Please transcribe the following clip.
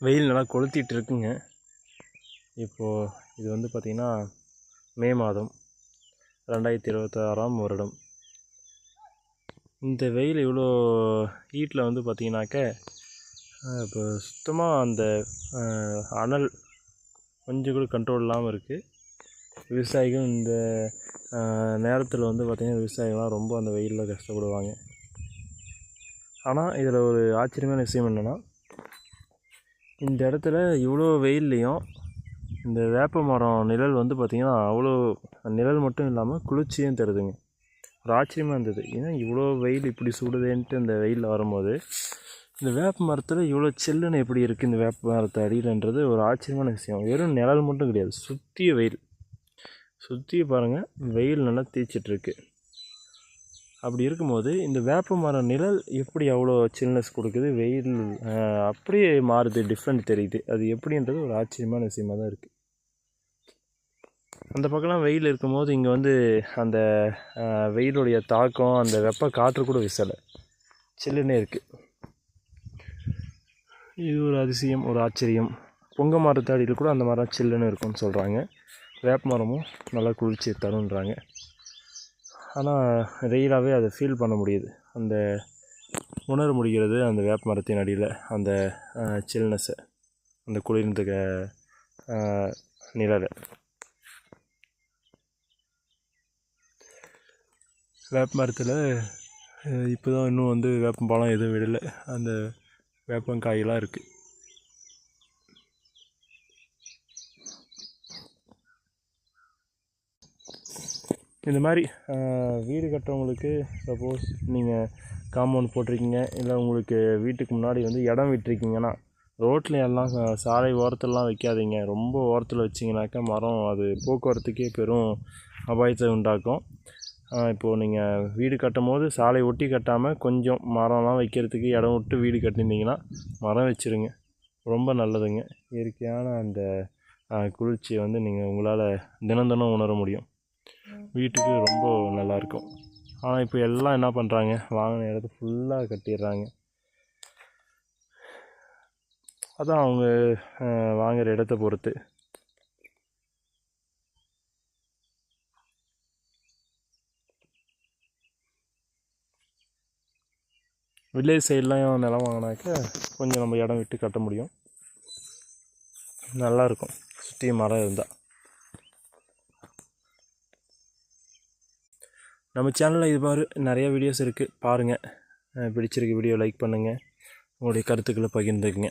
வெயில் நல்லா கொளுத்திட்டு இருக்குங்க. இப்போது இது வந்து பார்த்திங்கன்னா மே மாதம் 2026ஆம் வருடம். இந்த வெயில் இவ்வளோ ஹீட்டில் வந்து பார்த்திங்கனாக்க இப்போ சுத்தமாக அந்த அனல் கொஞ்சம் கூட கண்ட்ரோல் இல்லாமல் இருக்குது. விவசாயிகள் இந்த நேரத்தில் வந்து பார்த்திங்கன்னா விவசாயிகள்லாம் ரொம்ப அந்த வெயிலில் கஷ்டப்படுவாங்க. ஆனால் இதில் ஒரு ஆச்சரியமான விஷயம் என்னென்னா, இந்த இடத்துல இவ்வளோ வெயில்லையும் இந்த வேப்ப மரம் நிழல் வந்து பார்த்திங்கன்னா அவ்வளோ நிழல் மட்டும் இல்லாமல் குளிர்ச்சியும் தருதுங்க. ஒரு ஆச்சரியமாக இருந்தது. ஏன்னா இவ்வளோ வெயில் இப்படி சுடுதேன்ட்டு இந்த வெயிலில் வரும்போது இந்த வேப்ப மரத்தில் இவ்வளோ சில்லுன்னு எப்படி இருக்குது இந்த வேப்ப மரத்தை அடியிலன்றது ஒரு ஆச்சரியமான விஷயம். வெறும் நிழல் மட்டும் கிடையாது, சுற்றிய வெயில். சுற்றி பாருங்கள், வெயில் நல்லா தீச்சிட்ருக்கு. அப்படி இருக்கும்போது இந்த வேப்ப மரம் நிழல் எப்படி அவ்வளோ சில்னஸ் கொடுக்குது, வெயில் அப்படியே மாறுது, டிஃப்ரெண்ட் தெரியுது. அது எப்படின்றது ஒரு ஆச்சரியமான விஷயமாக தான் இருக்குது. அந்த பக்கம்லாம் வெயில் இருக்கும்போது இங்கே வந்து அந்த வெயிலுடைய தாக்கம், அந்த வெப்ப காற்று கூட வீசலை, சில்லுன்னே இருக்குது. இது ஒரு அதிசயம், ஒரு ஆச்சரியம். பொங்க மரத்தடியில் கூட அந்த மரம் சில்லுன்னு இருக்கும்னு சொல்கிறாங்க. வேப்ப மரமும் நல்லா குளிர்ச்சி தருன்றாங்க. ஆனால் ரெயிலாகவே அதை ஃபீல் பண்ண முடியுது, அந்த உணர முடிகிறது அந்த வேப்ப மரத்தின் அடியில் அந்த சில்னஸை, அந்த குளிர்ந்த நிழலை. வேப்ப மரத்தில் இப்போ தான் இன்னும் வந்து வேப்பம்பழம் எதுவும் விடலை, அந்த வேப்பங்காயெல்லாம் இருக்குது. இந்த மாதிரி வீடு கட்டுறவங்களுக்கு, சப்போஸ் நீங்கள் காம்பவுண்ட் போட்டிருக்கீங்க, இல்லை உங்களுக்கு வீட்டுக்கு முன்னாடி வந்து இடம் விட்டுருக்கீங்கன்னா, ரோட்டில் எல்லாம் சாலை ஓரத்துலலாம் வைக்காதீங்க. ரொம்ப ஓரத்தில் வச்சிங்கனாக்கா மரம் அது போக்குவரத்துக்கே பெரும் அபாயத்தை உண்டாக்கும். இப்போது நீங்கள் வீடு கட்டும் போது சாலை ஒட்டி கட்டாமல் கொஞ்சம் மரம்லாம் வைக்கிறதுக்கு இடம் விட்டு வீடு கட்டியிருந்தீங்கன்னா மரம் வச்சுருங்க, ரொம்ப நல்லதுங்க. இயற்கையான அந்த குளிர்ச்சியை வந்து நீங்கள் உங்களால் தினம் தினம் உணர முடியும். வீட்டுக்கு ரொம்ப நல்லாயிருக்கும். ஆனால் இப்போ எல்லாம் என்ன பண்ணுறாங்க, வாங்கின இடத்த ஃபுல்லாக கட்டிடுறாங்க. அதான் அவங்க வாங்குகிற இடத்த பொறுத்து. வில்லேஜ் சைட்லாம் நிலம் வாங்கினாக்க கொஞ்சம் நம்ம இடம் விட்டு கட்ட முடியும், நல்லாயிருக்கும் சுற்றி மரம் இருந்தால். நம்ம சேனலில் இது மாதிரி நிறைய வீடியோஸ் இருக்குது, பாருங்கள். பிடிச்சிருக்கு வீடியோ லைக் பண்ணுங்கள், உங்களுடைய கருத்துக்களை பகிர்ந்துக்குங்க.